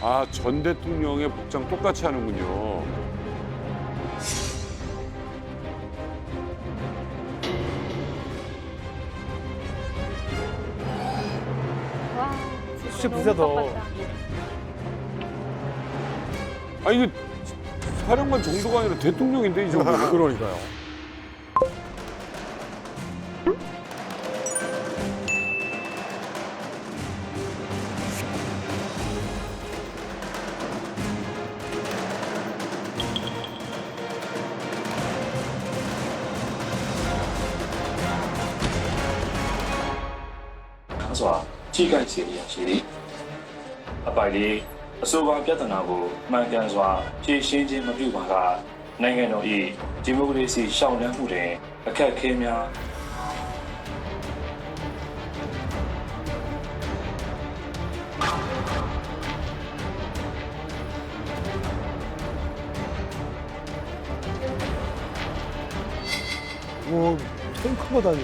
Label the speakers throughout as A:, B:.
A: 아, 전 대통령의 복장 똑같이 하는군요.
B: 와,
C: 진짜
B: 너무
C: 비싸다.
B: 똑같다.
A: 아, 이게 사령관 정도가 아니라 대통령인데, 이 정도.
C: 그러니까요.
D: ။ဆိုတော့ကြီးကိုက်စီရရှိသည်။အပိုင်လေးအစိုးရပြဿနာကိုမှန်ကန်စွာဖြေရှင်းခြင်းမပြုပါကနိုင်ငံတော်၏ဒီမိုကရေစီရှောင်လန်းမှုတွင်အခက်အခဲများ
C: 뭐 탱크가 다니.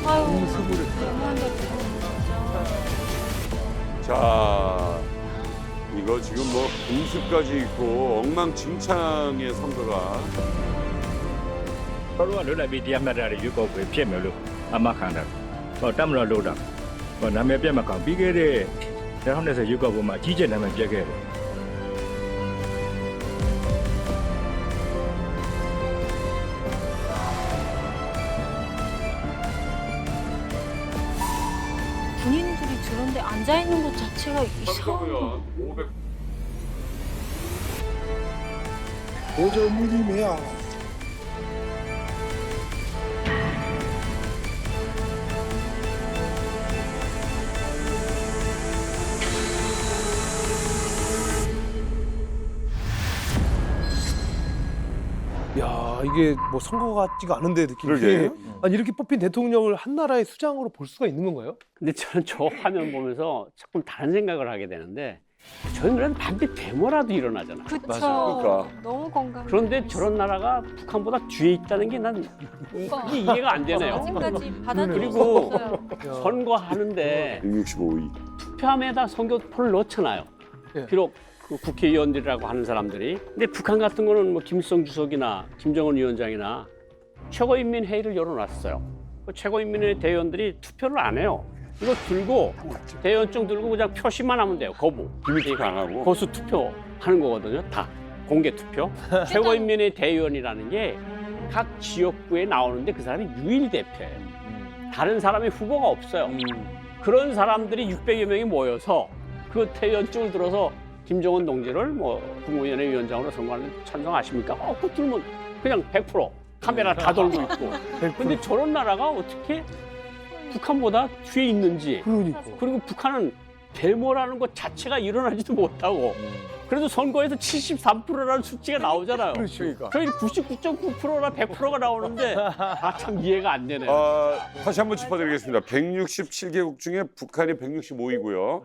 B: 아유, 너무한다, 진짜.
A: 자, 이거 지금 뭐 분수까지 있고 엉망진창의 선거가.
E: တို့ကလွတ်လပ်ပြီးတရားမျှတတဲ့ရွေးကောက်ပွဲဖြစ်မယ်လို့အမှတ်ခံတာ။တတ်မလို့လို့တာ။နာမည်ပြတ်မကောင်းပြီးခဲ့တဲ့2020ရွေးကောက်ပွဲမှာအကြီးကျယ်နာမည်ပြတ်ခဲ့တယ်
B: 군인들이 저런데 앉아있는 것 자체가 이상해.
A: 500.
C: 我这目的没啊。 야, 이게 뭐 선거 같지가 않은데 느낌이.
A: 그러게.
C: 아니 이렇게 뽑힌 대통령을 한 나라의 수장으로 볼 수가 있는 건가요?
F: 근데 저는 저 화면 보면서 조금 다른 생각을 하게 되는데 저희는 그래도 반대 데모라도 일어나잖아.
B: 그쵸.
A: 그러니까.
B: 너무 건강.
F: 그런데 저런 나라가 북한보다 뒤에 있다는 게 난 이게 이해가 안 되네요.
B: 아직까지 받아들일 수
F: 그리고
B: 없어요.
F: 선거하는데
A: 165위.
F: 투표함에다 선거표를 넣잖아요.
C: 예.
F: 비록 그 국회의원들이라고 하는 사람들이. 근데 북한 같은 거는 뭐 김일성 주석이나 김정은 위원장이나 최고인민회의를 열어놨어요. 그 최고인민회의 대의원들이 투표를 안 해요. 이거 들고 대의원증 들고 그냥 표시만 하면 돼요. 거부.
A: 비밀 강하고.
F: 거수 투표 하는 거거든요. 다 공개 투표. 최고인민회의 대의원이라는 게 각 지역구에 나오는데 그 사람이 유일 대표예요. 다른 사람이 후보가 없어요. 그런 사람들이 600여 명이 모여서 그 대의원증을 들어서 김정은 동지를 뭐 국무위원회 위원장으로 선거하는 찬성하십니까? 그 들면 그냥 100% 카메라 다 돌고 있고. 근데 저런 나라가 어떻게 북한보다 뒤에 있는지.
C: 그러니까.
F: 그리고 북한은 데모라는 것 자체가 일어나지도 못하고 그래도 선거에서 73%라는 수치가 나오잖아요.
C: 그러니까.
F: 저희 99.9%나 100%가 나오는데 참 이해가 안 되네요.
A: 다시 한번 짚어드리겠습니다. 167개국 중에 북한이 165위고요.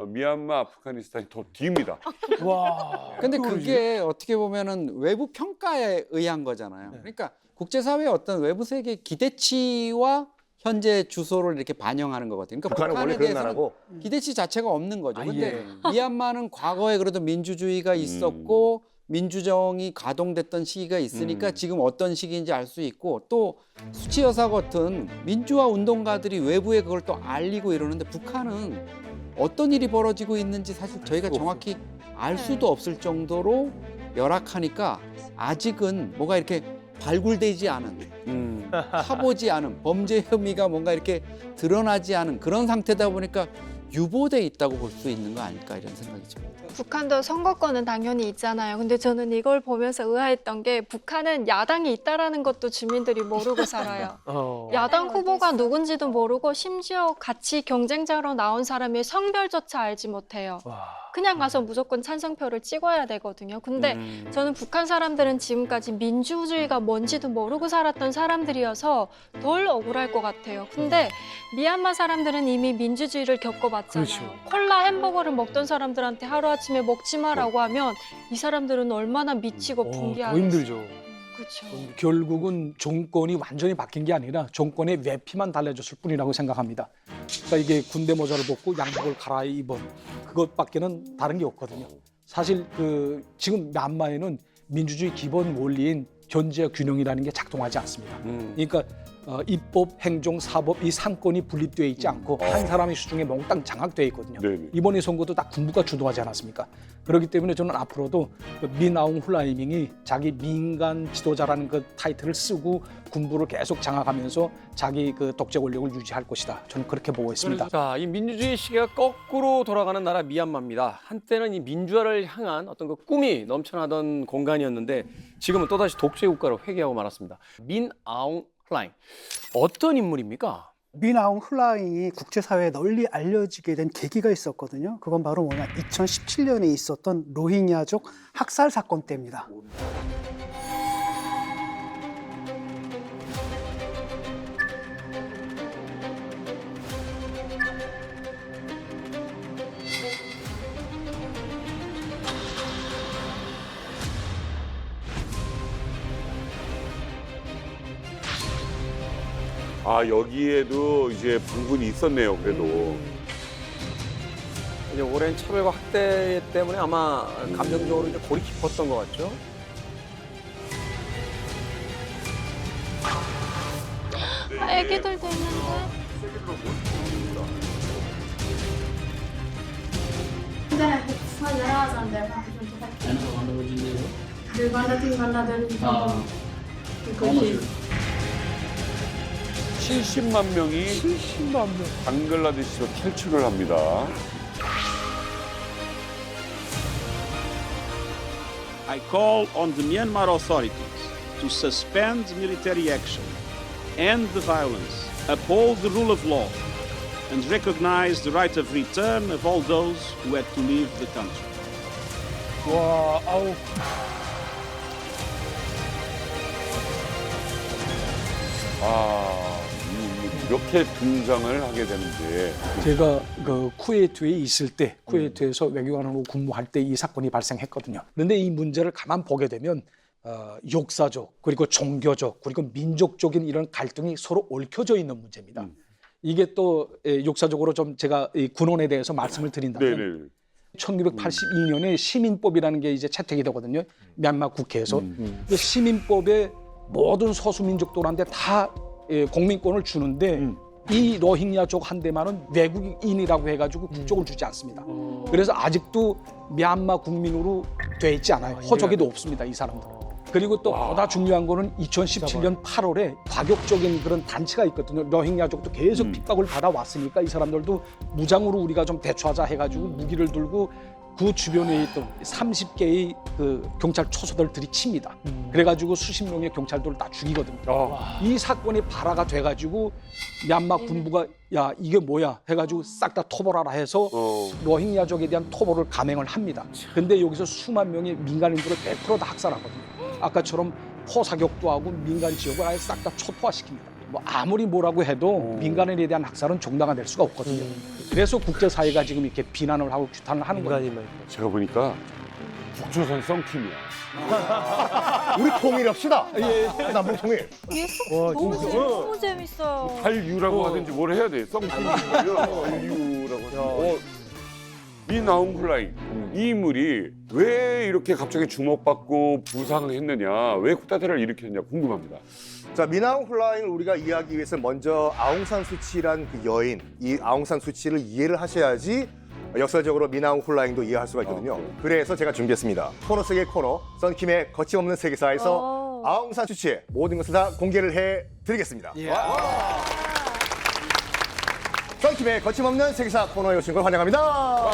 A: 미얀마, 아프가니스탄이 더 뒤입니다.
C: 와.
G: 근데 그게 어떻게 보면은 외부 평가에 의한 거잖아요. 그러니까 국제사회의 어떤 외부 세계의 기대치와 현재 주소를 이렇게 반영하는 거거든요. 그러니까
H: 북한은 원래
G: 북한에
H: 그런
G: 대해서는
H: 나라고.
G: 기대치 자체가 없는 거죠. 근데
C: 예.
G: 미얀마는 과거에 그래도 민주주의가 있었고 민주정이 가동됐던 시기가 있으니까 지금 어떤 시기인지 알 수 있고 또 수치 여사 같은 민주화 운동가들이 외부에 그걸 또 알리고 이러는데 북한은 어떤 일이 벌어지고 있는지 사실 저희가 정확히 알 수도 없을 정도로 열악하니까 아직은 뭐가 이렇게 발굴되지 않은, 타보지 않은 범죄 혐의가 뭔가 이렇게 드러나지 않은 그런 상태다 보니까 유보돼 있다고 볼 수 있는 거 아닐까 이런 생각이 듭니다.
H: 북한도 선거권은 당연히 있잖아요. 근데 저는 이걸 보면서 의아했던 게 북한은 야당이 있다라는 것도 주민들이 모르고 살아요. 야당 후보가 누군지도 모르고 심지어 같이 경쟁자로 나온 사람의 성별조차 알지 못해요. 그냥 가서 무조건 찬성표를 찍어야 되거든요. 근데 저는 북한 사람들은 지금까지 민주주의가 뭔지도 모르고 살았던 사람들이어서 덜 억울할 것 같아요. 근데 미얀마 사람들은 이미 민주주의를 겪어봤잖아요. 콜라 햄버거를 먹던 사람들한테 하루아침에 먹지 마라고 하면 이 사람들은 얼마나 미치고
C: 더
H: 분개하겠어요.
C: 힘들죠.
H: 그렇죠.
C: 결국은 정권이 완전히 바뀐 게 아니라 정권의 외피만 달라졌을 뿐이라고 생각합니다. 그러니까 이게 군대 모자를 벗고 양복을 갈아입은 그것밖에는 다른 게 없거든요. 사실 지금 미얀마에는 민주주의 기본 원리인 견제 균형이라는 게 작동하지 않습니다. 그러니까 입법, 행정, 사법 이 상권이 분립되어 있지 않고 한 사람의 수중에 몽땅 장악되어 있거든요.
A: 네네.
C: 이번에 선거도 다 군부가 주도하지 않았습니까? 그렇기 때문에 저는 앞으로도 민아웅 훌라이밍이 자기 민간 지도자라는 그 타이틀을 쓰고 군부를 계속 장악하면서 자기 그 독재 권력을 유지할 것이다. 저는 그렇게 보고 있습니다.
I: 자, 이 민주주의 시계가 거꾸로 돌아가는 나라 미얀마입니다. 한때는 이 민주화를 향한 어떤 그 꿈이 넘쳐나던 공간이었는데 지금은 또다시 독재 국가로 회귀하고 말았습니다. 민아웅 훌라잉 어떤 인물입니까?
J: 민아웅 훌라잉이 국제사회에 널리 알려지게 된 계기가 있었거든요. 그건 바로 2017년에 있었던 로힝야족 학살 사건 때입니다.
A: 아, 여기에도 이제 부분이 있었네요. 그래도.
I: 이제 오랜 차별과 학대 때문에 아마 감정적으로 이제 골이 깊었던 것 같죠.
B: 애기들도 있는데.
A: 칠 70만 명이 방글라데시로 탈출을 합니다.
K: I call on the Myanmar authorities to suspend military action, end the violence, uphold the rule of law, and recognize the right of return of all those who had to leave the country.
C: 와, 아우.
A: 이렇게 등장을 하게 되는지.
C: 제가 그 쿠웨이트에 있을 때, 쿠웨이트에서 외교관으로 근무할 때 이 사건이 발생했거든요. 그런데 이 문제를 가만 보게 되면 역사적, 그리고 종교적, 그리고 민족적인 이런 갈등이 서로 얽혀져 있는 문제입니다. 이게 또 역사적으로 좀 제가 이 군원에 대해서 말씀을 드린다면
A: 네네.
C: 1982년에 시민법이라는 게 이제 채택이 되거든요. 미얀마 국회에서. 그 시민법에 모든 소수민족들한테 다 공민권을 주는데 이 로힝야족 한테만은 외국인이라고 해가지고 국적을 주지 않습니다. 그래서 아직도 미얀마 국민으로 돼 있지 않아요. 호적에도 없습니다, 이 사람들. 그리고 또 보다 중요한 거는 2017년 8월에 과격적인 그런 단체가 있거든요. 로힝야족도 계속 핍박을 받아왔으니까 이 사람들도 무장으로 우리가 좀 대처하자 해가지고 무기를 들고 그 주변에 있던 30개의 그 경찰 초소들 들이칩니다. 그래가지고 수십 명의 경찰들을 다 죽이거든요. 이 사건이 발화가 돼가지고 미얀마 군부가 야 이게 뭐야 해가지고 싹 다 토벌하라 해서 로힝야족에 대한 토벌을 감행을 합니다. 근데 여기서 수만 명의 민간인들을 100% 다 학살하거든요. 아까처럼 포사격도 하고 민간 지역을 아예 싹 다 초토화시킵니다. 뭐 아무리 뭐라고 해도 민간인에 대한 학살은 정당화될 수가 없거든요. 그래서 국제사회가 지금 이렇게 비난을 하고 규탄을 하는 거예요.
A: 제가 보니까 북조선 썸팀이야.
L: 우리 통일합시다. 남북 통일.
B: 너무 재밌어요.
A: 팔유라고 하든지 뭘 해야 돼. 썸팀이면 팔유라고 하든지. 민아웅 훌라잉 이 인물이 왜 이렇게 갑자기 주목받고 부상을 했느냐, 왜 쿠데타를 일으켰냐 궁금합니다.
L: 자, 민아웅 훌라잉을 우리가 이해하기 위해서 먼저 아웅산 수치란 그 여인, 이 아웅산 수치를 이해를 하셔야지 역설적으로 미나옹 훌라잉도 이해할 수가 있거든요. 그래서 제가 준비했습니다. 코너 속의 코너, 썬킴의 거침없는 세계사에서 아웅산 수치의 모든 것을 다 공개를 해드리겠습니다. 썬킴의 거침없는 세계사 코너에 오신 걸 환영합니다.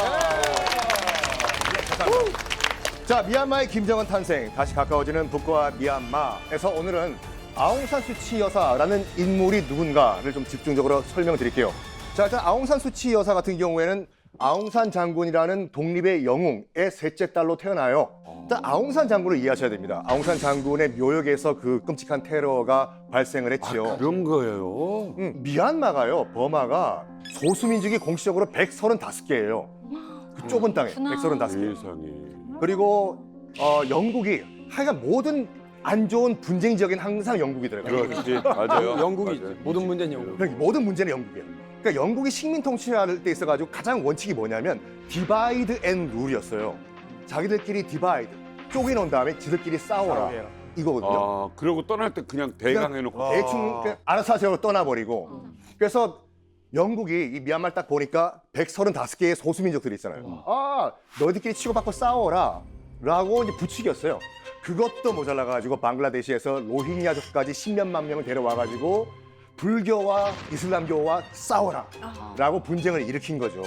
L: 자, 미얀마의 김정은 탄생, 다시 가까워지는 북과 미얀마에서 오늘은 아웅산 수치 여사라는 인물이 누군가를 좀 집중적으로 설명드릴게요. 자, 일단 아웅산 수치 여사 같은 경우에는 아웅산 장군이라는 독립의 영웅의 셋째 딸로 태어나요. 일단 아웅산 장군을 이해하셔야 됩니다. 아웅산 장군의 묘역에서 그 끔찍한 테러가 발생을 했지요.
A: 그런 거예요.
L: 미얀마가요, 버마가 소수민족이 공식적으로 135개예요. 그 좁은 땅에 135개.
A: 세상에.
L: 그리고 영국이 하여간 모든 안 좋은 분쟁 지역엔 항상 영국이 들어가요.
A: 그렇지. 맞아요.
I: 영국이
A: 맞아요.
I: 모든 문제는 영국.
L: 그러니까 모든 문제는 영국이에요. 그러니까 영국이 식민 통치할 때 있어가지고 가장 원칙이 뭐냐면 디바이드 앤 룰이었어요. 자기들끼리 디바이드, 쪼개놓은 다음에 지들끼리 싸워라. 이거거든요.
A: 아, 그러고 떠날 때 그냥 대강해놓고.
L: 대충 그냥 알아서 하세요 떠나버리고. 그래서 영국이 이 미얀마를 딱 보니까 135개의 소수민족들이 있잖아요. 아, 너희들끼리 치고받고 싸워라 라고 이제 부추겼어요. 그것도 모자라가지고 방글라데시에서 로힝야족까지 10몇만 명을 데려와가지고 불교와 이슬람교와 싸워라 라고 분쟁을 일으킨 거죠.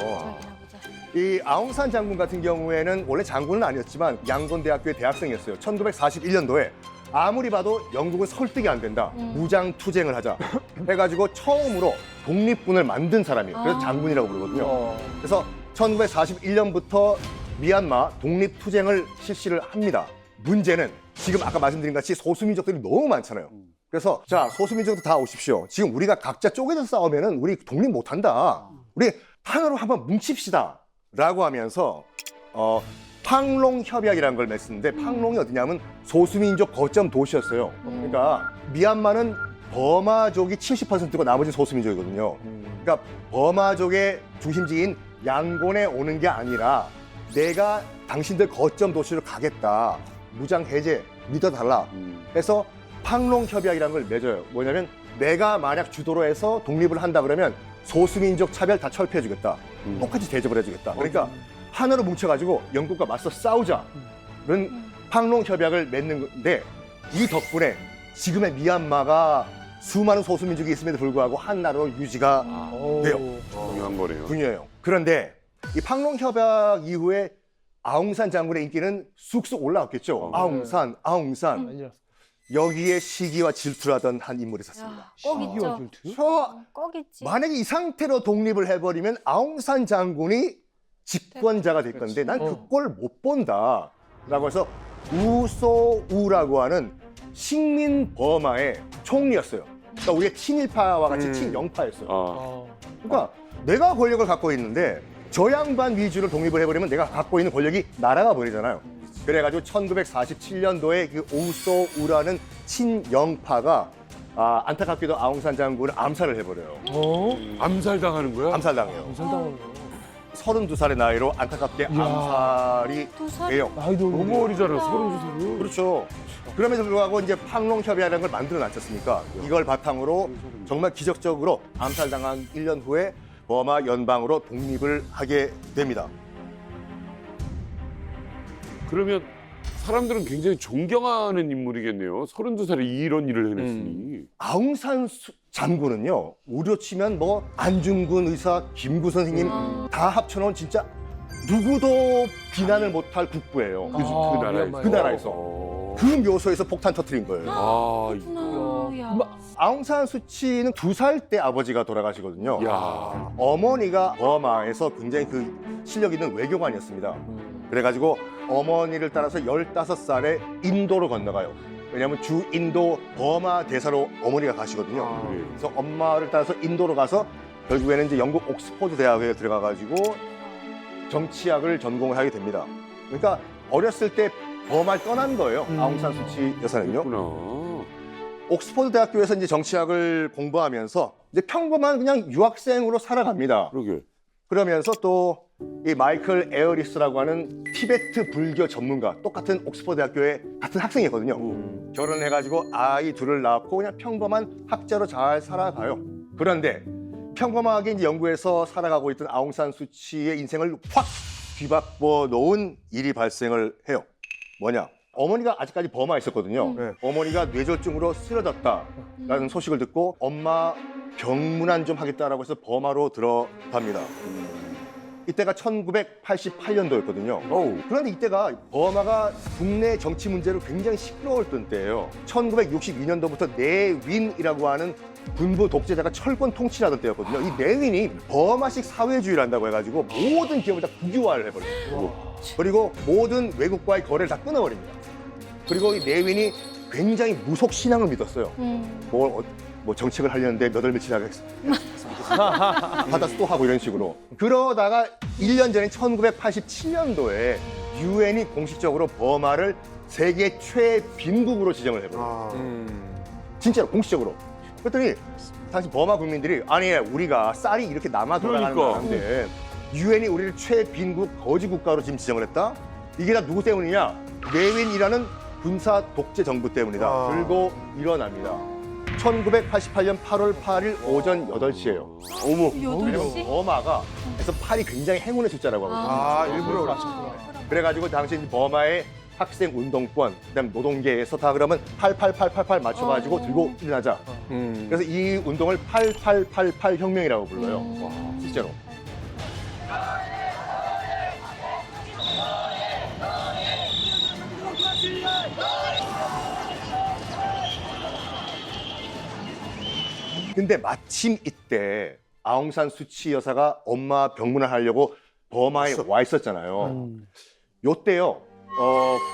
L: 이 아웅산 장군 같은 경우에는 원래 장군은 아니었지만 양곤대학교의 대학생이었어요. 1941년도에 아무리 봐도 영국은 설득이 안 된다. 무장 투쟁을 하자 해가지고 처음으로 독립군을 만든 사람이에요. 그래서 장군이라고 부르거든요. 그래서 1941년부터 미얀마 독립 투쟁을 실시를 합니다. 문제는 지금 아까 말씀드린 같이 소수민족들이 너무 많잖아요. 그래서 자, 소수민족들 다 오십시오. 지금 우리가 각자 쪼개서 싸우면은 우리 독립 못한다. 우리 하나로 한번 뭉칩시다. 라고 하면서 팡롱 협약이라는 걸 맺었는데 팡롱이 어디냐면 소수민족 거점 도시였어요. 그러니까 미얀마는 버마족이 70%고 나머지 소수민족이거든요. 그러니까 버마족의 중심지인 양곤에 오는 게 아니라 내가 당신들 거점 도시로 가겠다. 무장 해제 믿어달라. 해서 팡롱 협약이라는 걸 맺어요. 뭐냐면 내가 만약 주도로 해서 독립을 한다 그러면 소수민족 차별 다 철폐해주겠다. 똑같이 대접을 해주겠다. 그러니까 하나로 뭉쳐가지고 영국과 맞서 싸우자. 그런 팡롱 협약을 맺는 건데 이 덕분에 지금의 미얀마가 수많은 소수민족이 있음에도 불구하고 한 나라로 유지가 돼요.
A: 중요한 거네요.
L: 중요해요. 그런데 이 팡롱 협약 이후에 아웅산 장군의 인기는 쑥쑥 올라왔겠죠. 아웅산. 여기에 시기와 질투를 하던 한 인물이 있었습니다.
B: 꼭 있죠. 꼭 있지.
L: 만약에 이 상태로 독립을 해버리면 아웅산 장군이 집권자가 될 건데 난 그 꼴 못 본다. 라고 해서 우소우라고 하는 식민 버마의 총리였어요. 그러니까 우리의 친일파와 같이 친영파였어요. 그러니까 내가 권력을 갖고 있는데 저 양반 위주로 독립을 해버리면 내가 갖고 있는 권력이 날아가 버리잖아요. 그래가지고 1947년도에 그 우소우라는 친영파가 안타깝게도 아웅산 장군을 암살을 해버려요.
A: 암살당하는 거야?
L: 암살당해요. 32살의 나이로 안타깝게 암살이 돼요.
A: 너무 어리잖아, 32살은.
L: 그렇죠. 그럼에도 불구하고 이제 팡롱 협약이라는 걸 만들어 놨지 않습니까? 이걸 바탕으로 정말 기적적으로 암살당한 1년 후에 버마 연방으로 독립을 하게 됩니다.
A: 그러면 사람들은 굉장히 존경하는 인물이겠네요. 32살에 이런 일을 해냈으니.
L: 아웅산 장군은요, 우리로 치면 뭐 안중근 의사, 김구 선생님 다 합쳐놓은 진짜 누구도 비난을 못할 국부예요. 그 나라에서. 그 묘소에서 폭탄 터뜨린 거예요. 아웅산 수치는 2살 때 아버지가 돌아가시거든요. 어머니가 버마에서 굉장히 그 실력 있는 외교관이었습니다. 그래가지고 어머니를 따라서 15살에 인도로 건너가요. 왜냐하면 주 인도 버마 대사로 어머니가 가시거든요. 그래서 엄마를 따라서 인도로 가서 결국에는 이제 영국 옥스퍼드 대학에 들어가가지고 정치학을 전공을 하게 됩니다. 그러니까 어렸을 때 버마를 떠난 거예요. 아웅산 수치 여사는요. 옥스퍼드 대학교에서 이제 정치학을 공부하면서 이제 평범한 그냥 유학생으로 살아갑니다.
A: 그러게.
L: 그러면서 또 이 마이클 에어리스라고 하는 티베트 불교 전문가, 똑같은 옥스퍼드 대학교의 같은 학생이거든요. 결혼해가지고 아이 둘을 낳고 그냥 평범한 학자로 잘 살아가요. 그런데 평범하게 이제 영국에서 살아가고 있던 아웅산 수치의 인생을 확 뒤바꿔 놓은 일이 발생을 해요. 뭐냐? 어머니가 아직까지 버마에 있었거든요. 어머니가 뇌졸중으로 쓰러졌다라는 소식을 듣고 엄마 병문안 좀 하겠다라고 해서 버마로 들어갑니다. 이때가 1988년도였거든요. 그런데 이때가 버마가 국내 정치 문제로 굉장히 시끄러웠던 때예요. 1962년도부터 내윈이라고 하는 군부 독재자가 철권 통치를 하던 때였거든요. 이 내윈이 버마식 사회주의를 한다고 해가지고 모든 기업을 다 국유화를 해버려요. 그리고 모든 외국과의 거래를 다 끊어버립니다. 그리고 이 내윈이 굉장히 무속 신앙을 믿었어요. 뭐 정책을 하려는데 몇 월 며칠 하겠어. 받아서 또 하고 이런 식으로. 그러다가 1년 전인 1987년도에 유엔이 공식적으로 버마를 세계 최빈국으로 지정을 해버려요. 진짜로 공식적으로. 그랬더니 당시 버마 국민들이 아니 우리가 쌀이 이렇게 남아 돌아가는 나라인데 유엔이 우리를 최빈국 거지 국가로 지금 지정을 했다? 이게 다 누구 때문이냐? 내윈이라는 군사 독재 정부 때문이다. 들고 일어납니다. 1988년 8월 8일 오전 8시예요. 어머,
B: 8시?
L: 버마가 그래서 8이 굉장히 행운의 숫자라고 하거든요. 일부러 그렇죠. 그래가지고 당시 버마의 학생 운동권, 그다음 노동계에서 다 그러면 88888 맞춰가지고 들고 일어나자. 그래서 이 운동을 8888 혁명이라고 불러요. 실제로. 근데 마침 이때 아웅산 수치 여사가 엄마 병문안 하려고 버마에 와 있었잖아요. 요때요,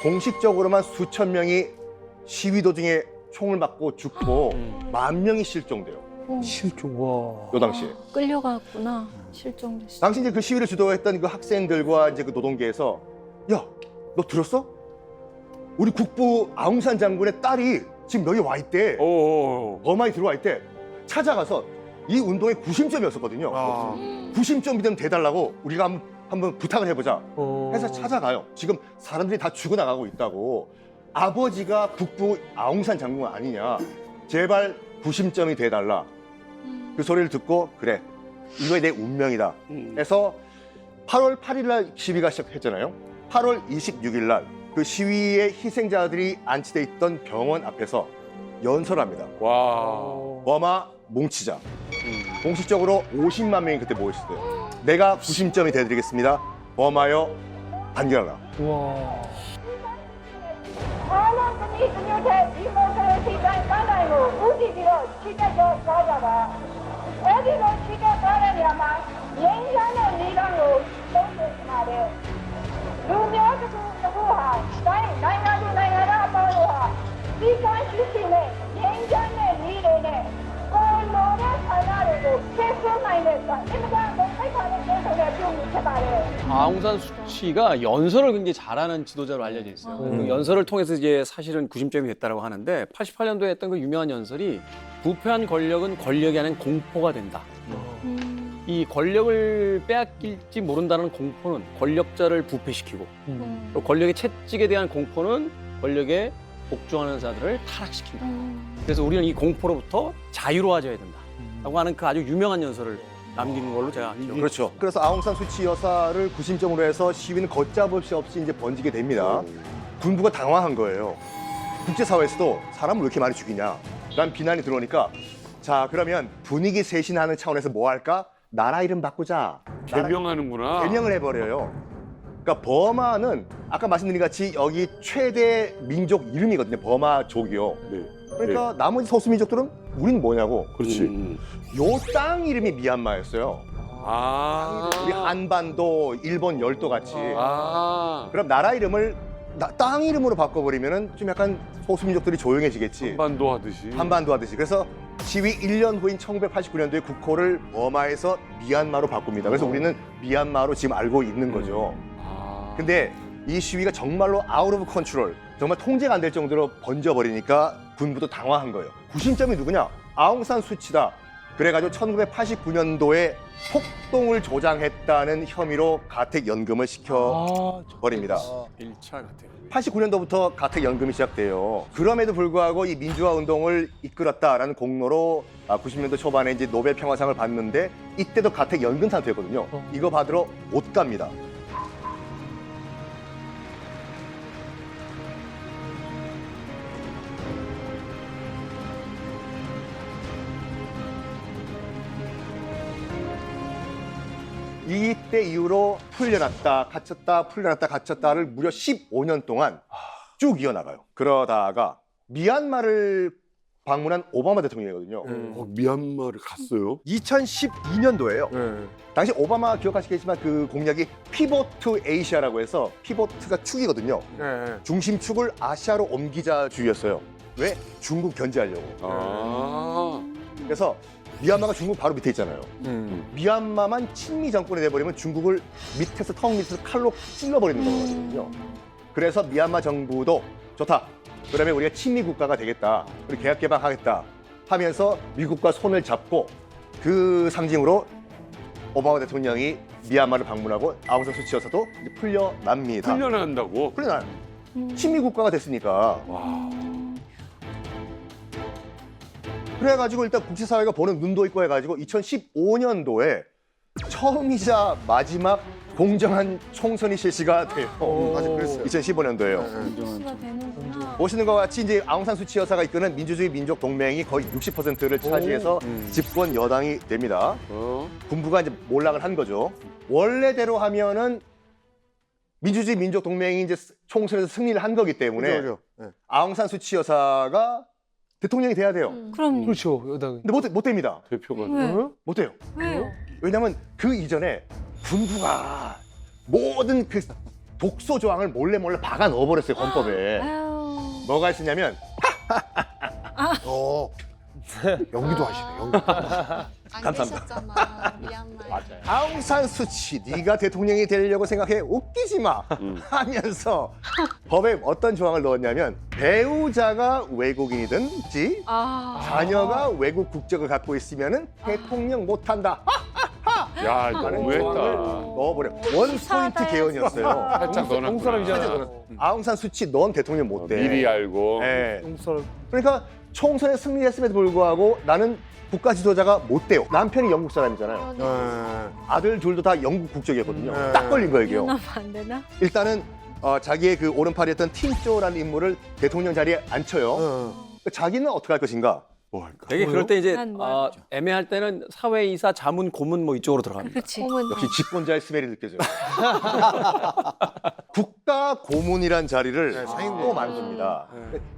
L: 공식적으로만 수천 명이 시위 도중에 총을 맞고 죽고 10,000명이 실종돼요.
C: 실종. 와.
L: 요 당시에.
B: 끌려갔구나. 실종됐어.
L: 당시 이제 그 시위를 주도했던 그 학생들과 이제 그 노동계에서 야, 너 들었어? 우리 국부 아웅산 장군의 딸이 지금 여기 와 있대. 버마에 들어와 있대. 찾아가서 이 운동의 구심점이었었거든요. 구심점이든 돼달라고 우리가 한번 부탁을 해보자. 해서 찾아가요. 지금 사람들이 다 죽어나가고 있다고. 아버지가 국부 아웅산 장군 아니냐. 제발 구심점이 돼달라. 그 소리를 듣고 그래. 이거에 내 운명이다. 해서 8월 8일 날 시위가 시작했잖아요. 8월 26일 날 그 시위의 희생자들이 안치돼 있던 병원 앞에서 연설합니다. 버마 뭉치자. 공식적으로 50만 명이 그때 모였어요. 내가 구심점이 되드리겠습니다. 버마여 단결하라.
C: 와.
I: 아웅산 수치가 연설을 굉장히 잘하는 지도자로 알려져 있어요. 그 연설을 통해서 이제 사실은 구심점이 됐다고 하는데 88년도에 했던 그 유명한 연설이 부패한 권력은 권력이 아닌 공포가 된다. 이 권력을 빼앗길지 모른다는 공포는 권력자를 부패시키고 또 권력의 채찍에 대한 공포는 권력에 복종하는 자들을 타락시킨다. 그래서 우리는 이 공포로부터 자유로워져야 된다라고 하는 그 아주 유명한 연설을 남기는 걸로 제가 기억합니다.
L: 그렇죠. 그래서 아웅산 수치 여사를 구심점으로 해서 시위는 걷잡을 수 없이 이제 번지게 됩니다. 군부가 당황한 거예요. 국제사회에서도 사람을 왜 이렇게 많이 죽이냐? 라는 비난이 들어오니까 자, 그러면 분위기 쇄신하는 차원에서 뭐 할까? 나라 이름 바꾸자.
A: 개명하는구나.
L: 개명을 해버려요. 그러니까 버마는 아까 말씀드린 같이 여기 최대 민족 이름이거든요. 버마족이요. 그러니까 나머지 소수민족들은 우린 뭐냐고.
A: 그렇지.
L: 요 땅 이름이 미얀마였어요. 우리 한반도, 일본 열도 같이. 그럼 나라 이름을 땅 이름으로 바꿔버리면은 좀 약간 소수민족들이 조용해지겠지.
A: 한반도 하듯이.
L: 한반도 하듯이. 그래서 시위 1년 후인 1989년도에 국호를 버마에서 미얀마로 바꿉니다. 그래서 우리는 미얀마로 지금 알고 있는 거죠. 근데 이 시위가 정말로 아웃 오브 컨트롤, 정말 통제가 안 될 정도로 번져버리니까 군부도 당황한 거예요. 구심점이 누구냐? 아웅산 수치다. 그래가지고 1989년도에 폭동을 조장했다는 혐의로 가택연금을 시켜버립니다.
I: 1차 같아요.
L: 89년도부터 가택연금이 시작돼요. 그럼에도 불구하고 이 민주화 운동을 이끌었다라는 공로로 90년도 초반에 이제 노벨 평화상을 받는데 이때도 가택연금 상태였거든요. 이거 받으러 못 갑니다. 이때 이후로 풀려났다 갇혔다 풀려났다 갇혔다를 무려 15년 동안 쭉 이어나가요. 그러다가 미얀마를 방문한 오바마 대통령이거든요.
A: 미얀마를 갔어요?
L: 2012년도에요. 당시 오바마 기억하시겠지만 그 공약이 피봇 투 에이시아라고 해서 피봇가 축이거든요. 중심축을 아시아로 옮기자 주의였어요. 왜? 중국 견제하려고. 그래서 미얀마가 중국 바로 밑에 있잖아요. 미얀마만 친미 정권이 돼버리면 중국을 밑에서 턱 밑에서 칼로 찔러버리는 거거든요. 그래서 미얀마 정부도 좋다. 그러면 우리가 친미 국가가 되겠다. 우리 계약 개방하겠다 하면서 미국과 손을 잡고 그 상징으로 오바마 대통령이 미얀마를 방문하고 아웅산 수치 여사도 이제 풀려납니다.
A: 풀려난다고?
L: 풀려나요. 친미 국가가 됐으니까. 그래가지고 일단 국제사회가 보는 눈도 있고 해가지고 2015년도에 처음이자 마지막 공정한 총선이 실시가 돼요.
B: 맞아,
L: 그랬어요. 2015년도에요.
B: 수가 되는구나.
L: 보시는 것 같이 이제 아웅산 수치 여사가 이끄는 민주주의 민족 동맹이 거의 60%를 차지해서 집권 여당이 됩니다. 군부가 이제 몰락을 한 거죠. 원래대로 하면은 민주주의 민족 동맹이 이제 총선에서 승리를 한 거기 때문에 아웅산 수치 여사가 대통령이 돼야 돼요.
B: 그럼요.
I: 그렇죠. 여당.
L: 근데 못 됩니다.
A: 대표가.
B: 왜?
L: 못 돼요.
B: 왜요?
L: 왜냐면 그 이전에 군부가 모든 그 독소 조항을 몰래 박아 넣어버렸어요, 헌법에.
B: 아유.
L: 뭐가 있었냐면
M: 연기도 하시네. 연기.
H: 안
L: 감사합니다.
H: 계셨잖아, 미얀마에.
F: 맞아요.
L: 아웅산 수치 네가 대통령이 되려고 생각해 웃기지 마 하면서 법에 어떤 조항을 넣었냐면 배우자가 외국인이든지 자녀가 외국 국적을 갖고 있으면은 대통령 못한다.
A: 야, 너무했다.
L: 넣어버려. 원 포인트 개헌이었어요.
A: 살짝 넣어놨구나.
L: 아웅산 수치 넌 대통령 못 돼.
A: 미리 알고.
L: 네. 그러니까 총선에 승리했음에도 불구하고 나는 국가 지도자가 못 돼요. 남편이 영국 사람이잖아요. 아들 둘도 다 영국 국적이었거든요. 딱 걸린 거예요, 이게요.
B: 미안하면 안 되나?
L: 일단은 자기의 그 오른팔이었던 틴조라는 인물을 대통령 자리에 앉혀요. 자기는 어떻게 할 것인가?
A: 뭐 할까?
I: 되게 그럴 때 이제
B: 난 뭐야?
I: 애매할 때는 사회이사, 자문, 고문 뭐 이쪽으로 들어갑니다.
B: 그렇지.
L: 역시 집권자의 스멜이 느껴져요. 국가 고문이란 자리를 또 만듭니다.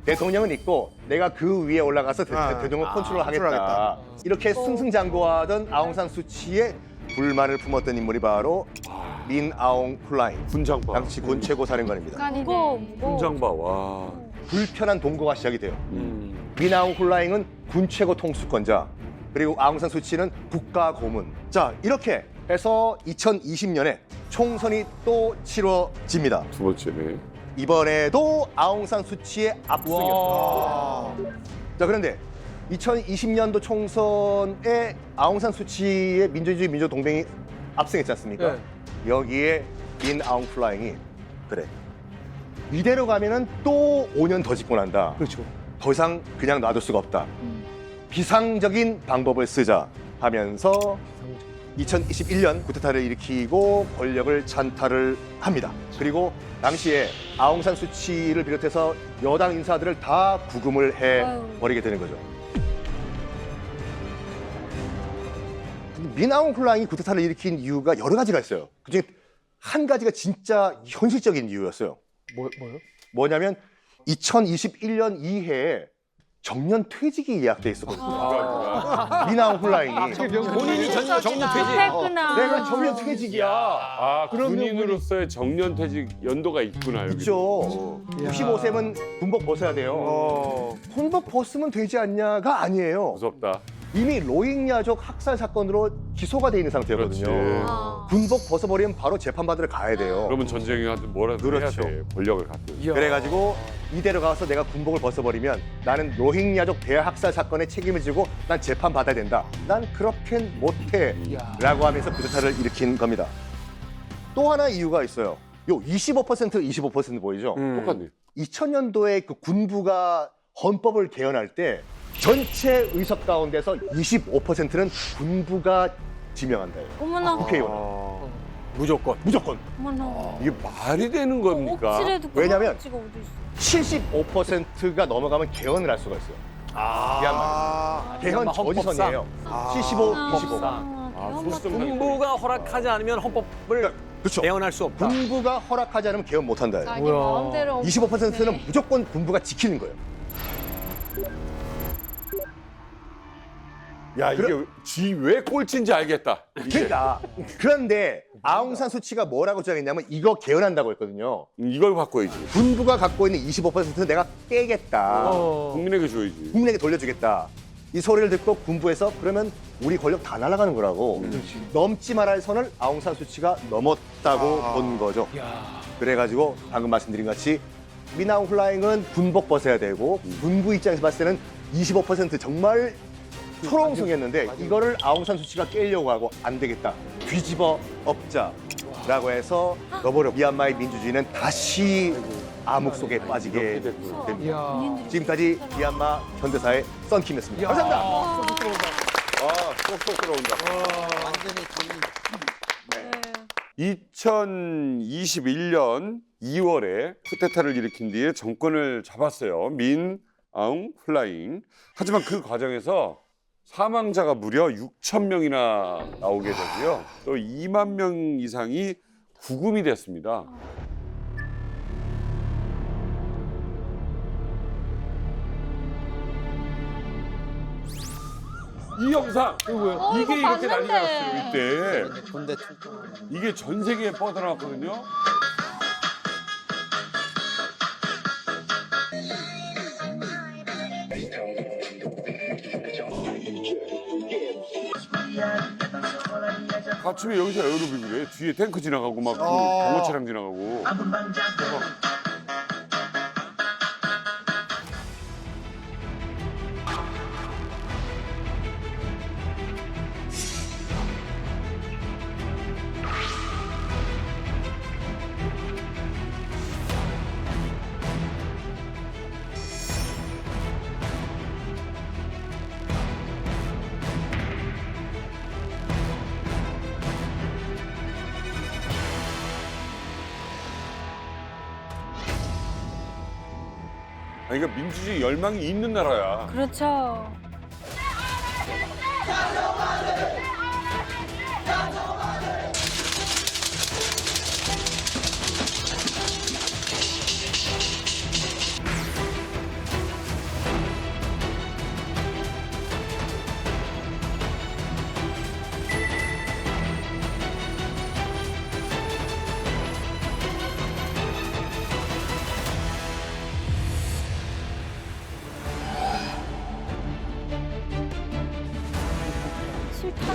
L: 대통령은 있고 내가 그 위에 올라가서 대통령을 컨트롤하겠다. 이렇게 승승장구하던 아웅산 수치의 불만을 품었던 인물이 바로 민 아웅 훌라잉,
A: 군장바.
L: 당시 군 최고 사령관입니다.
A: 군장바, 와.
L: 불편한 동거가 시작이 돼요. 민 아웅 훌라잉은 군 최고 통수권자, 그리고 아웅산 수치는 국가 고문. 자, 이렇게 해서 2020년에 총선이 또 치러집니다.
A: 두 번째네.
L: 이번에도 아웅산 수치의 압승이었습니다. 자, 그런데 2020년도 총선에 아웅산 수치의 민주주의 민족 동맹이 압승했지 않습니까? 여기에 민 아웅 훌라잉이 그래. 이대로 가면은 또 5년 더 집권한다.
I: 그렇죠.
L: 더 이상 그냥 놔둘 수가 없다. 비상적인 방법을 쓰자 하면서 2021년 쿠데타를 일으키고 권력을 찬탈을 합니다. 그리고 당시에 아웅산 수치를 비롯해서 여당 인사들을 다 구금을 해버리게 되는 거죠. 민 아웅 훌라잉이 쿠데타를 일으킨 이유가 여러 가지가 있어요. 그중에 한 가지가 진짜 현실적인 이유였어요.
I: 뭐요?
L: 뭐냐면 2021년 이해에 정년 퇴직이 예약돼 있었거든요. 민 아웅 훌라잉이
I: 본인이 정년 퇴직.
L: 내가 정년 퇴직이야.
A: 아, 군인으로서의 정년퇴직 연도가 있구나, 여기.
L: 그렇죠. 65세면 군복 벗어야 돼요. 군복 벗으면 되지 않냐가 아니에요.
A: 무섭다.
L: 이미 로힝야족 학살 사건으로 기소가 돼 있는 상태거든요.
A: 그렇지.
L: 군복 벗어버리면 바로 재판받으러 가야 돼요.
A: 그러면 전쟁이 하든 뭐라도
L: 그렇죠.
A: 해야 돼. 권력을 갖고.
L: 그래가지고 이대로 가서 내가 군복을 벗어버리면 나는 로힝야족 대학 학살 사건에 책임을 지고 난 재판 받아야 된다. 난 그렇게는 못해라고 하면서 쿠데타를 일으킨 겁니다. 또 하나 이유가 있어요. 요 25% 보이죠?
A: 똑같네.
L: 2000년도에 그 군부가 헌법을 개헌할 때 전체 의석 가운데서 25%는 군부가 지명한다.
B: 어머나.
L: 국회의원.
I: 무조건.
B: 어머나.
A: 이게 말이 되는 겁니까?
B: 억지라도
L: 왜냐면
B: 그런 억지가 어디 있어.
L: 75%가 넘어가면 개헌을 할 수가 있어요. 미얀마. 개헌
I: 미얀마 헌법상.
L: 저지선이에요. 75, 25.
I: 군부가 허락하지 않으면 헌법을
L: 그렇죠.
I: 개헌할 수 없다.
L: 군부가 허락하지 않으면 개헌 못 한다.
H: 자기 마음대로
L: 25%는 무조건 군부가 지키는 거예요.
A: 야, 이게 쥐 왜 꼴찌인지 알겠다.
L: 그러니까 그런데 아웅산 수치가 뭐라고 주장했냐면 이거 개헌한다고 했거든요.
A: 이걸 바꿔야지.
L: 군부가 갖고 있는 25%는 내가 깨겠다.
A: 국민에게 줘야지.
L: 국민에게 돌려주겠다. 이 소리를 듣고 군부에서 그러면 우리 권력 다 날아가는 거라고 넘지 말아야 할 선을 아웅산 수치가 넘었다고 본 거죠. 그래가지고 방금 말씀드린 같이 미나옹 플라잉은 군복 벗어야 되고 군부 입장에서 봤을 때는 25% 정말 초롱성했는데 이거를 아웅산 수치가 깨려고 하고 안 되겠다. 뒤집어 엎자라고 해서 너버려 미얀마의 민주주의는 다시 암흑 속에 빠지게 됩니다. 지금까지 미얀마 현대사의 썬킴이었습니다. 감사합니다.
A: 쏙쏙 들어온다.
G: 완전히
A: 네. 2021년 2월에 쿠데타를 일으킨 뒤에 정권을 잡았어요. 민 아웅 플라잉. 하지만 그 과정에서 사망자가 무려 6천 명이나 나오게 되고요. 또 2만 명 이상이 구금이 됐습니다. 이 영상 이게
B: 이거
A: 이렇게 난리
B: 봤는데.
A: 났어요 이때.
G: 군대 출동.
A: 이게 전 세계에 뻗어나왔거든요. 같이 왜 여기서 에어로빅을 해? 뒤에 탱크 지나가고 막 그 경호 차량 지나가고. 아니, 그러니까 민주주의 열망이 있는 나라야.
B: 그렇죠.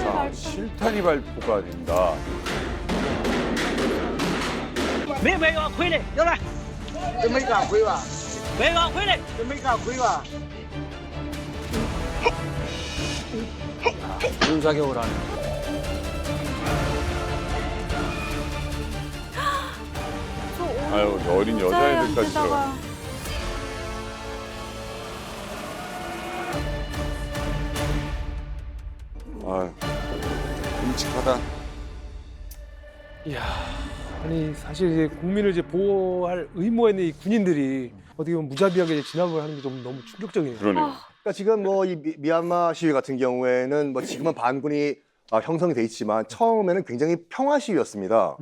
A: 자, 실탄이 발포가 된다.
N: 没没往回来，有了，都没敢回吧？没往回来，都没敢回吧？
I: 군사격을 하네.
A: 아유, 어린 여자애들까지 들어. 아유, 끔찍하다.
O: 이야, 아니 사실 이제 국민을 이제 보호할 의무가 있는 이 군인들이 어떻게 보면 무자비하게 이제 진압을 하는 게 좀 너무 충격적이에요.
A: 그러네요.
L: 그러니까 지금 뭐 이 미얀마 시위 같은 경우에는 뭐 지금은 반군이 형성이 돼 있지만 처음에는 굉장히 평화 시위였습니다.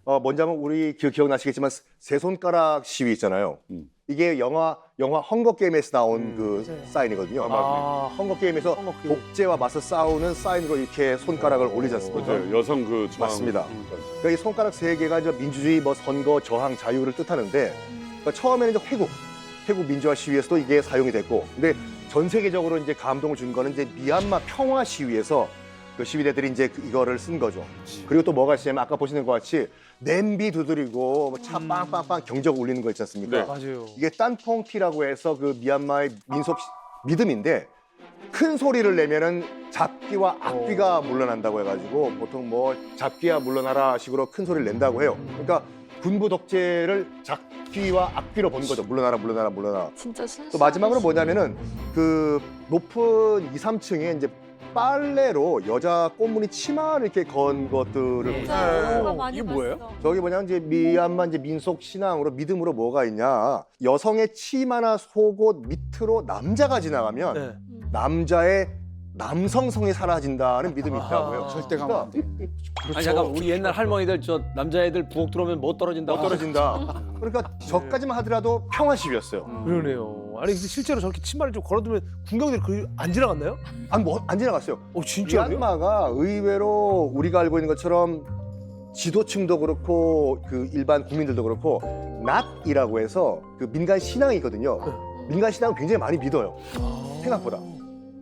L: 먼저 하면 우리 기억나시겠지만 세 손가락 시위 있잖아요. 이게 영화 헝거 게임에서 나온 그 사인이거든요. 헝거 게임에서 독재와 맞서 싸우는 사인으로 이렇게 손가락을 올리지 않습니까?
A: 맞아요. 여성 그 저항.
L: 맞습니다. 그러니까 이 손가락 세 개가 이제 민주주의, 뭐 선거, 저항, 자유를 뜻하는데 그러니까 처음에는 이제 태국 민주화 시위에서도 이게 사용이 됐고, 근데 전 세계적으로 이제 감동을 준 거는 이제 미얀마 평화 시위에서 그 시위대들이 이제 이거를 쓴 거죠. 그리고 또 뭐가 있냐면 아까 보시는 것 같이 냄비 두드리고 뭐 차 빵빵빵 경적 울리는 거 있지 않습니까?
A: 네.
O: 맞아요.
L: 이게 딴퐁티라고 해서 그 미얀마의 민속 믿음인데 큰 소리를 내면은 잡귀와 악귀가 물러난다고 해가지고 보통 뭐 잡귀야 물러나라 식으로 큰 소리를 낸다고 해요. 그러니까 군부 독재를 잡귀와 악귀로 본 거죠. 물러나라 물러나라 물러나라.
H: 진짜 순수.
L: 또 마지막으로 뭐냐면은 그 높은 2, 3층에 이제 빨래로 여자 꽃무늬 치마를 이렇게 건 것들을
I: 이게 뭐예요?
L: 저기 뭐냐면 이제 미얀마 이제 민속 신앙으로 믿음으로 뭐가 있냐, 여성의 치마나 속옷 밑으로 남자가 지나가면
O: 네.
L: 남자의 남성성이 사라진다는 믿음이 있다고요.
G: 절대 가면 안 돼.
I: 아니 잠깐 우리 옛날 할머니들 저 남자애들 부엌 들어오면 못 떨어진다.
L: 못 떨어진다. 그러니까 저까지만 하더라도 평화 시위였어요.
O: 그러네요. 아니 근데 실제로 저렇게 치마를 좀 걸어두면 군경들이 그 안 지나갔나요?
L: 아니 뭐 안 지나갔어요.
O: 진짜요?
L: 미얀마가 의외로 우리가 알고 있는 것처럼 지도층도 그렇고 그 일반 국민들도 그렇고 낫이라고 해서 그 민간 신앙이 있거든요. 민간 신앙을 굉장히 많이 믿어요. 생각보다.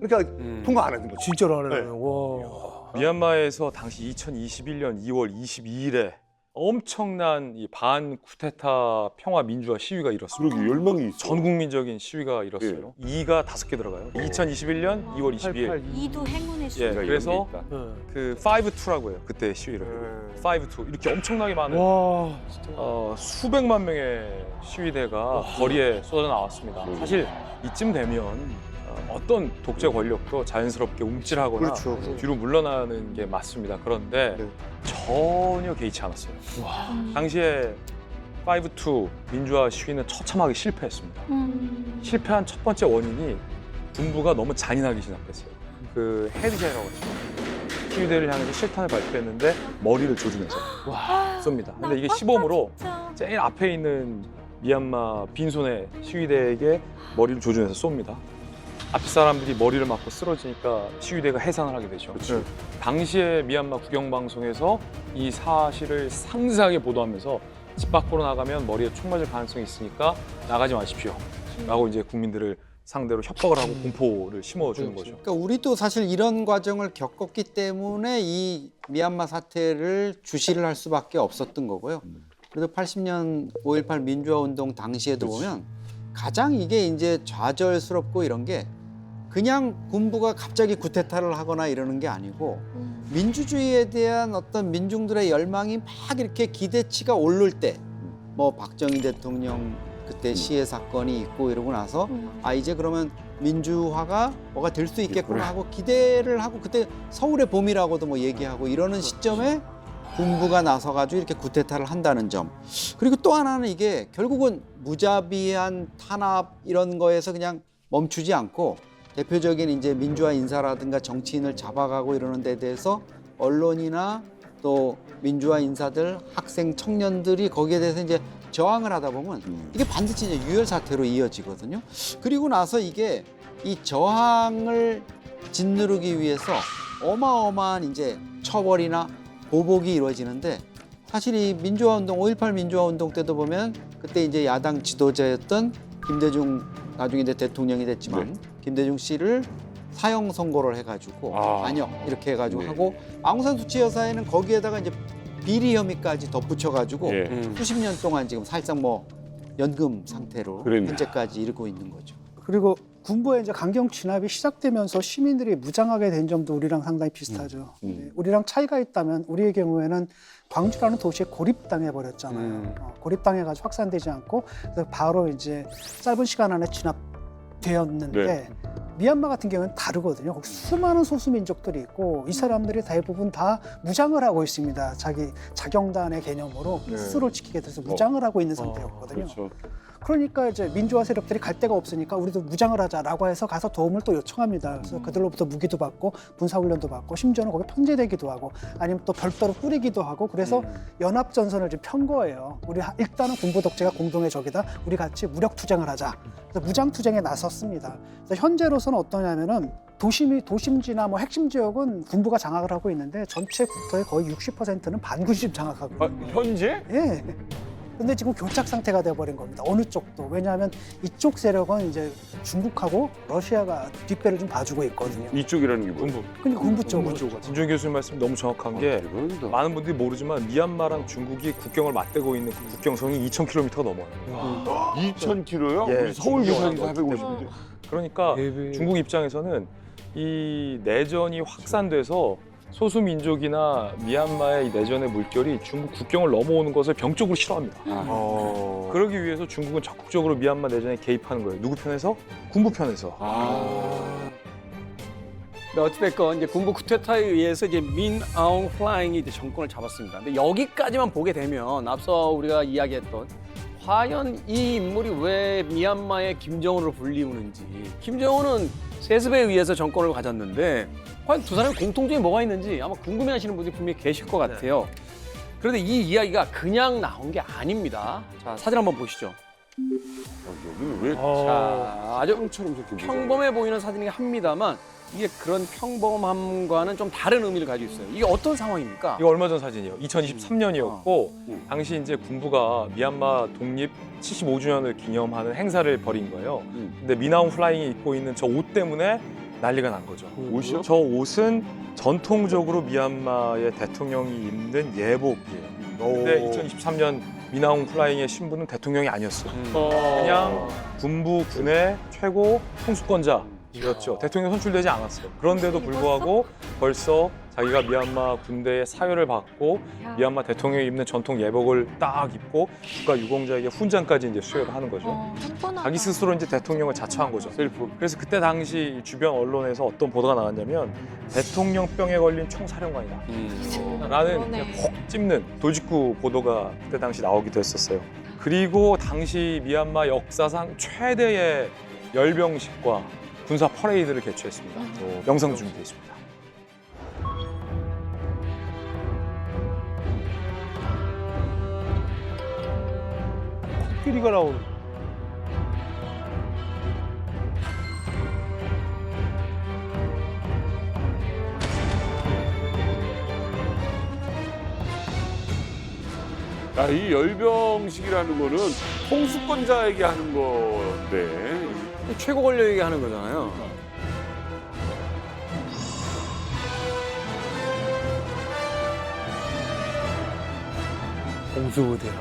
L: 그러니까 통과 안 하는 거죠.
O: 진짜로 하네요.
L: 네.
P: 와. 미얀마에서 당시 2021년 2월 22일에 엄청난 이 반쿠데타 평화 민주화 시위가 일었습니다.
A: 그러게 열망이 있어.
P: 전 국민적인 시위가 일었어요. 2가 5개 들어가요. 2021년 2월 22일.
B: 이도 행운의
P: 예,
B: 숫자.
P: 그래서 그 5-2라고 해요. 그때 시위를. 5-2 이렇게 엄청나게 많은
O: 와,
P: 수백만 명의 시위대가 거리에 쏟아 나왔습니다. 사실 이쯤 되면 어떤 독재 권력도 자연스럽게 움찔하거나
L: 그렇죠.
P: 뒤로 물러나는 게 맞습니다. 그런데 전혀 개의치 않았어요. 당시에 5-2 민주화 시위는 처참하게 실패했습니다. 실패한 첫 번째 원인이 군부가 너무 잔인하게 진압했어요. 그 헤드제라고 했죠. 시위대를 향해서 실탄을 발표했는데 머리를 조준해서 쏩니다. 근데 이게 시범으로 제일 앞에 있는 미얀마 빈손의 시위대에게 머리를 조준해서 쏩니다. 앞 사람들이 머리를 맞고 쓰러지니까 시위대가 해산을 하게 되죠.
A: 그렇죠.
P: 당시에 미얀마 국영방송에서 이 사실을 상세하게 보도하면서 집 밖으로 나가면 머리에 총 맞을 가능성이 있으니까 나가지 마십시오. 라고 이제 국민들을 상대로 협박을 하고 공포를 심어주는 거죠.
G: 그러니까 우리도 사실 이런 과정을 겪었기 때문에 이 미얀마 사태를 주시를 할 수밖에 없었던 거고요. 그래도 80년 5.18 민주화 운동 당시에도 보면 가장 이게 이제 좌절스럽고 이런 게 그냥 군부가 갑자기 쿠데타를 하거나 이러는 게 아니고 민주주의에 대한 어떤 민중들의 열망이 막 이렇게 기대치가 오를 때 뭐 박정희 대통령 그때 시해 사건이 있고 이러고 나서 아 이제 그러면 민주화가 뭐가 될 수 있겠구나 하고 기대를 하고 그때 서울의 봄이라고도 뭐 얘기하고 이러는 시점에 군부가 나서가지고 이렇게 쿠데타를 한다는 점. 그리고 또 하나는 이게 결국은 무자비한 탄압 이런 거에서 그냥 멈추지 않고 대표적인 이제 민주화 인사라든가 정치인을 잡아가고 이러는 데 대해서 언론이나 또 민주화 인사들, 학생, 청년들이 거기에 대해서 이제 저항을 하다 보면 이게 반드시 이제 유혈 사태로 이어지거든요. 그리고 나서 이게 이 저항을 짓누르기 위해서 어마어마한 이제 처벌이나 보복이 이루어지는데 사실 이 민주화 운동, 5.18 민주화 운동 때도 보면 그때 이제 야당 지도자였던 김대중 나중에 이제 대통령이 됐지만 김대중 씨를 사형 선고를 해가지고 안역 이렇게 해가지고 하고 아웅산 수치 여사에는 거기에다가 이제 비리 혐의까지 덧붙여가지고 수십 년 동안 지금 사실상 뭐 연금 상태로 현재까지 이르고 있는 거죠.
J: 그리고 군부의 이제 강경 진압이 시작되면서 시민들이 무장하게 된 점도 우리랑 상당히 비슷하죠. 네, 우리랑 차이가 있다면 우리의 경우에는 광주라는 도시에 고립당해 버렸잖아요. 고립당해가지고 확산되지 않고 그래서 바로 이제 짧은 시간 안에 진압되었는데 미얀마 같은 경우는 다르거든요. 거기 수많은 소수민족들이 있고 이 사람들이 대부분 다 무장을 하고 있습니다. 자기 자경단의 개념으로 스스로 지키게 돼서 무장을 하고 있는 상태였거든요.
A: 그렇죠.
J: 그러니까 이제 민주화 세력들이 갈 데가 없으니까 우리도 무장을 하자라고 해서 가서 도움을 또 요청합니다. 그래서 그들로부터 무기도 받고 군사훈련도 받고 심지어는 거기 편제되기도 하고 아니면 또 별도로 뿌리기도 하고 그래서 연합전선을 좀 편 거예요. 우리 일단은 군부 독재가 공동의 적이다. 우리 같이 무력 투쟁을 하자. 그래서 무장 투쟁에 나섰습니다. 그래서 현재로서는 어떠냐면은 도심지나 뭐 핵심 지역은 군부가 장악을 하고 있는데 전체 국토의 거의 60%는 반군심 장악하고 있는 거예요.
A: 현재?
J: 예. 근데 지금 교착 상태가 돼버린 겁니다. 어느 쪽도. 왜냐하면 이쪽 세력은 이제 중국하고 러시아가 뒷배를 좀 봐주고 있거든요.
A: 이쪽이라는 게 뭐예요?
J: 그러니까 군부 쪽은.
P: 진준 교수님 말씀 너무 정확한 게 많은 분들이 모르지만 미얀마랑 중국이 국경을 맞대고 있는 그 국경선이 2,000km가 넘어요.
A: 2,000km요?
P: 예,
A: 우리 서울
P: 중국이
A: 계산이 450인데.
P: 그러니까 중국 입장에서는 이 내전이 확산돼서 소수 민족이나 미얀마의 이 내전의 물결이 중국 국경을 넘어오는 것을 병적으로 싫어합니다. 그러기 위해서 중국은 적극적으로 미얀마 내전에 개입하는 거예요. 누구 편에서? 군부 편에서.
I: 네, 어찌됐건 이제 군부 쿠데타에 의해서 이제 민아웅 플라잉이 이제 정권을 잡았습니다. 근데 여기까지만 보게 되면 앞서 우리가 이야기했던 과연 이 인물이 왜 미얀마의 김정은으로 불리우는지, 김정은은 세습에 의해서 정권을 가졌는데 과연 두 사람의 공통점이 뭐가 있는지 아마 궁금해하시는 분들이 분명히 계실 것 같아요. 그런데 이 이야기가 그냥 나온 게 아닙니다. 자, 사진 한번 보시죠.
A: 여기는 왜
I: 자, 아주
A: 처럼 저렇게
I: 평범해 보이는 사진이긴 합니다만 이게 그런 평범함과는 좀 다른 의미를 가지고 있어요. 이게 어떤 상황입니까?
P: 이거 얼마 전 사진이에요. 2023년이었고 당시 이제 군부가 미얀마 독립 75주년을 기념하는 행사를 벌인 거예요. 근데 민아웅 플라잉이 입고 있는 저 옷 때문에 난리가 난 거죠.
A: 옷이요?
P: 저 옷은 전통적으로 미얀마의 대통령이 입는 예복이에요. 근데 2023년 민아웅 플라잉의 신부는 대통령이 아니었어요. 그냥 군부 군의 최고 통수권자였죠. 대통령 선출되지 않았어요. 그런데도 불구하고 벌써 자기가 미얀마 군대의 사열을 받고 미얀마 대통령이 입는 전통 예복을 딱 입고 국가 유공자에게 훈장까지 이제 수여를 하는 거죠. 자기 스스로 이제 대통령을 자처한 거죠.
A: 셀프.
P: 그래서 그때 당시 주변 언론에서 어떤 보도가 나왔냐면 대통령병에 걸린 총사령관이다. 라는 그냥 콕 찝는 돌직구 보도가 그때 당시 나오기도 했었어요. 그리고 당시 미얀마 역사상 최대의 열병식과 군사 퍼레이드를 개최했습니다. 영상 준비되어 있습니다.
O: 코끼리가 나오는.
A: 야, 이 열병식이라는 거는 통수권자에게 하는 건데.
I: 최고 권력에게 하는 거잖아요.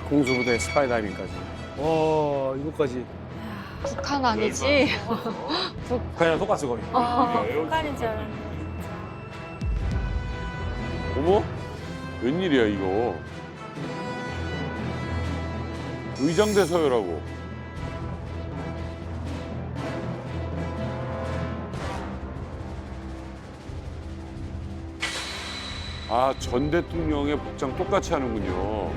I: 공수부대 스카이다이빙까지.
O: 와, 이거까지.
H: 북한 아니지?
P: 그냥 똑같이 거기.
B: 북한인 줄 알았는데.
A: 어머? 웬일이야 이거? 의장대 서열하고. 아, 전 대통령의 복장 똑같이 하는군요.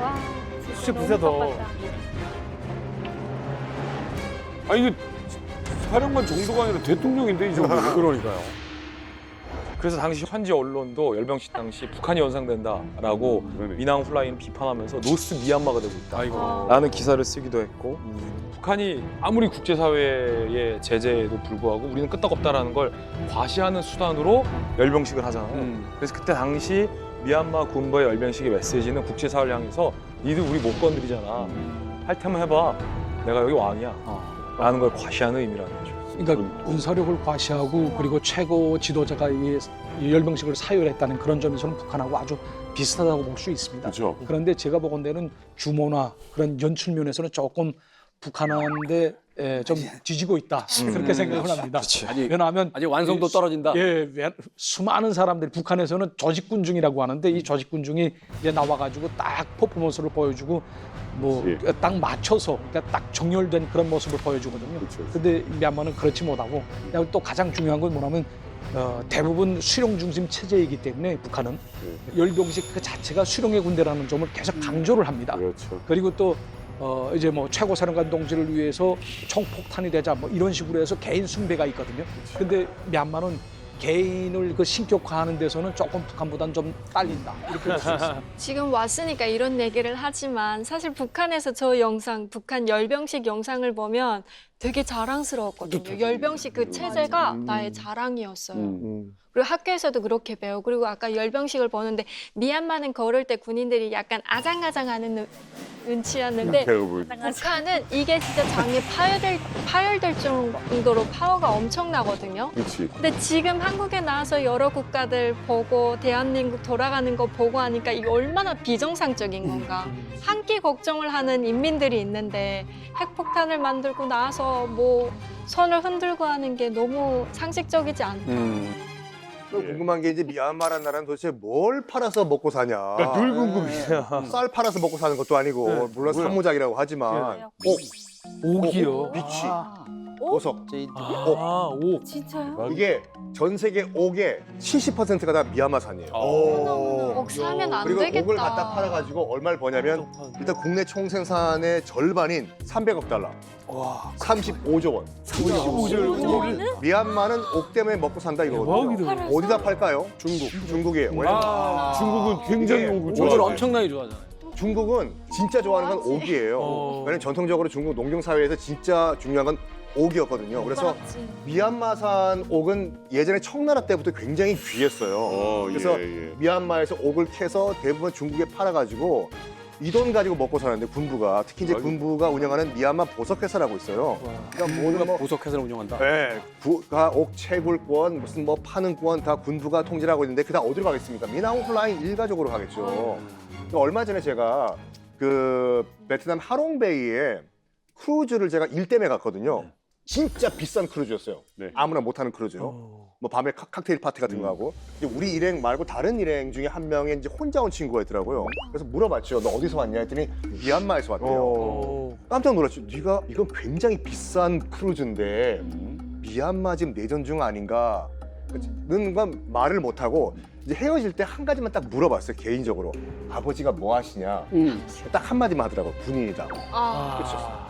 B: 와,
O: 진짜
B: 너무
O: 비싸다.
B: 바빴다.
A: 아, 이게 사령관 정도가 아니라 대통령인데 이 정도.
I: 그러니까요.
P: 그래서 당시 현지 언론도 열병식 당시 북한이 연상된다라고 민아웅 플라잉을 비판하면서 노스 미얀마가 되고 있다라는 기사를 쓰기도 했고 북한이 아무리 국제사회의 제재에도 불구하고 우리는 끄떡없다라는 걸 과시하는 수단으로 열병식을 하잖아요. 그래서 그때 당시 미얀마 군부의 열병식의 메시지는 국제사회를 향해서 니들 우리 못 건드리잖아. 할 테면 해봐. 내가 여기 왕이야. 라는 걸 과시하는 의미라는 거죠.
C: 그러니까 군사력을 과시하고 그리고 최고 지도자가 이 열병식을 사유했다는 그런 점에서는 북한하고 아주 비슷하다고 볼 수 있습니다.
A: 그렇죠.
C: 그런데 제가 보건대는 규모나 그런 연출 면에서는 조금 북한한테 좀 뒤지고 있다 그렇게 생각을 합니다. 왜냐하면
I: 아직 완성도 떨어진다.
C: 예, 수많은 사람들이 북한에서는 조직군중이라고 하는데 이 조직군중이 이제 나와가지고 딱 퍼포먼스를 보여주고 뭐 딱 맞춰서 그러니까 딱 정렬된 그런 모습을 보여주거든요. 그런데 미얀마는 그렇지 못하고 또 가장 중요한 건 뭐냐면 대부분 수령 중심 체제이기 때문에 북한은 열병식 그 자체가 수령의 군대라는 점을 계속 강조를 합니다.
A: 그렇죠.
C: 그리고 또 이제 뭐 최고사령관 동지를 위해서 총폭탄이 되자 뭐 이런 식으로 해서 개인 숭배가 있거든요. 근데 미얀마는 개인을 그 신격화하는 데서는 조금 북한보다는 좀 딸린다 이렇게 볼 수 있습니다.
H: 지금 왔으니까 이런 얘기를 하지만 사실 북한에서 저 영상, 북한 열병식 영상을 보면 되게 자랑스러웠거든요. 열병식 그 체제가 나의 자랑이었어요. 그리고 학교에서도 그렇게 배워. 그리고 아까 열병식을 보는데 미얀마는 걸을 때 군인들이 약간 아장아장하는 눈치였는데 북한은 이게 진짜 장이 파열될 정도로 파워가 엄청나거든요.
A: 그렇지.
H: 근데 지금 한국에 나와서 여러 국가들 보고 대한민국 돌아가는 거 보고 하니까 이게 얼마나 비정상적인 건가. 한 끼 걱정을 하는 인민들이 있는데 핵폭탄을 만들고 나서 뭐 손을 흔들고 하는 게 너무 상식적이지 않다.
L: 또 궁금한 게 이제 미얀마라는 나라는 도대체 뭘 팔아서 먹고 사냐.
O: 늘 궁금해요.
L: 쌀 팔아서 먹고 사는 것도 아니고 물론 산무작이라고 하지만
O: 옥이요.
L: 비치, 보석,
O: 옥.
B: 진짜요?
L: 이게 전 세계 옥의 70%가 다 미얀마산이에요.
H: 옥 사면 안
L: 그리고
H: 되겠다.
L: 옥을 갖다 팔아가지고 얼마를 버냐면 일단 국내 총생산의 절반인 300억 달러.
O: 와,
L: 35조 원.
O: 35조 원.
L: 미얀마는 옥 때문에 먹고 산다 이거거든요.
O: 대박이다.
L: 어디다 팔까요? 중국이에요. 왜냐면
A: 중국은 굉장히
L: 이게
A: 옥을
I: 옥을
A: 좋아해요.
I: 엄청나게 좋아하잖아요.
L: 중국은 진짜 좋아하는 건 옥이에요. 왜냐면 전통적으로 중국 농경 사회에서 진짜 중요한 건 옥이었거든요. 그래서 미얀마산 옥은 예전에 청나라 때부터 굉장히 귀했어요. 그래서 미얀마에서 옥을 캐서 대부분 중국에 팔아가지고 이 돈 가지고 먹고 사는데 군부가 특히 이제 군부가 운영하는 미얀마 보석회사라고 있어요. 그러니까 모든 뭐
I: 보석회사를 운영한다.
L: 네, 옥 채굴권 무슨 뭐 파는권 다 군부가 통제를 하고 있는데 그다음 어디로 가겠습니까? 미나옹플라잉 일가족으로 가겠죠. 얼마 전에 제가 그 베트남 하롱베이에 크루즈를 제가 일 때문에 갔거든요. 진짜 비싼 크루즈였어요. 아무나 못하는 크루즈요. 뭐 밤에 칵테일 파티 같은 거 하고. 근데 우리 일행 말고 다른 일행 중에 한 명이 이제 혼자 온 친구가 있더라고요. 그래서 물어봤죠. 너 어디서 왔냐 했더니 미얀마에서 왔대요. 깜짝 놀랐죠. 네가 이건 굉장히 비싼 크루즈인데 미얀마 지금 내전 중 아닌가? 는 건 말을 못 하고 이제 헤어질 때 한 가지만 딱 물어봤어요. 개인적으로 아버지가 뭐 하시냐? 딱 한 마디만 하더라고. 군인이다. 그렇죠.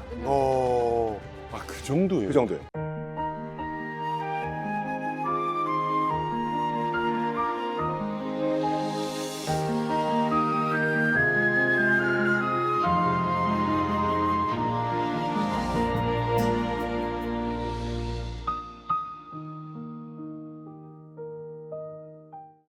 A: 그 정도예요.
L: 그 정도예요.